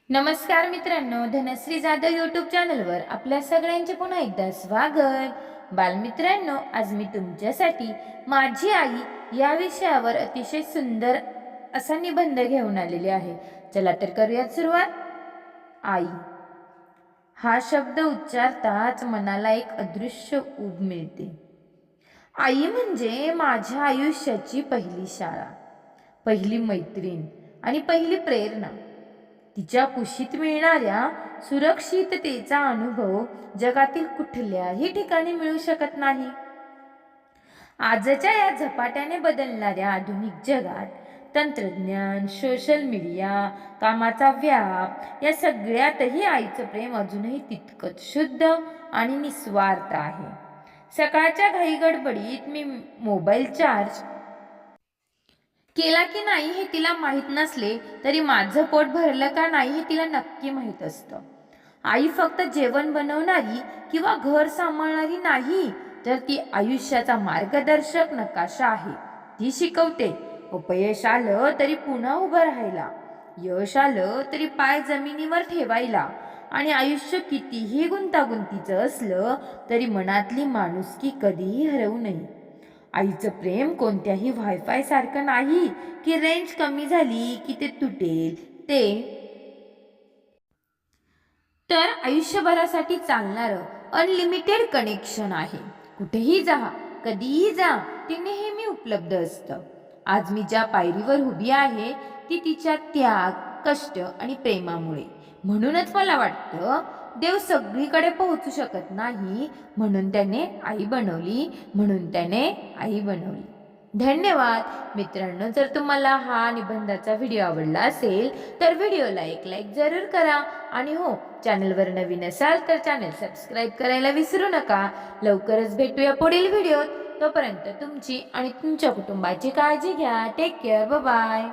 नमस्कार मित्रांनो, धनश्री जाधव यूट्यूब चॅनलवर आपल्या सगळ्यांचे पुन्हा एकदा स्वागत। बालमित्रांनो, आज मी तुमच्यासाठी माझी आई या विषयावर अतिशय सुंदर असा निबंध घेऊन आलेले आहे। चला तर करूयात सुरुवात। आई हा शब्द उच्चारताच मनाला एक अदृश्य ऊब मिळते। आई म्हणजे माझ्या आयुष्याची पहिली शाळा, पहिली मैत्रीण आणि पहिली प्रेरणा। तिच्या कुशीत मिळणाऱ्या सुरक्षिततेचा अनुभव जगातील कुठल्याही ठिकाणी मिळू शकत नाही। आजच्या या झपाट्याने बदलणाऱ्या आधुनिक जगात तंत्रज्ञान, सोशल मीडिया, कामाचा व्याप या सगळ्यातही आईचं प्रेम अजूनही तितकंच शुद्ध आणि निस्वार्थ आहे। सकाळच्या घाई गडबडीत मी मोबाईल चार्ज केला की नाही हे तिला माहीत नसले तरी माझं पोट भरलं का नाही हे तिला नक्की माहीत असतं। आई फक्त जेवण बनवणारी किंवा घर सांभाळणारी नाही, तर ती आयुष्याचा मार्गदर्शक नकाशा आहे। ती शिकवते अपयश आलं तरी पुन्हा उभं राहायला, यश आलं तरी पाय जमिनीवर ठेवायला, आणि आयुष्य कितीही गुंतागुंतीचं असलं तरी मनातली माणुसकी कधीही हरवू नये। आईचं प्रेम कोणत्याही वायफाय सारखं नाही की रेंज कमी झाली की ते तुटेल, ते तर आयुष्यभरासाठी चालणारं अनलिमिटेड कनेक्शन आहे। कुठेही जा, कधीही जा, ते नेहमी उपलब्ध असतं। आज मी ज्या पायरीवर उभी आहे ती तिच्या त्याग, कष्ट आणि प्रेमामुळे। म्हणूनच मला वाटतं देव सगळीकडे पोहोचू शकत नाही, म्हणून त्याने आई बनवली। धन्यवाद मित्रांनो। जर तुम्हाला हा निबंधाचा व्हिडिओ आवडला असेल तर व्हिडिओला एक लाईक जरूर करा, आणि हो, चॅनलवर नवीन असाल तर चॅनल सबस्क्राईब करायला विसरू नका। लवकरच भेटूया पुढील व्हिडिओत। तोपर्यंत तुमची आणि तुमच्या कुटुंबाची काळजी घ्या। Take care, bye bye.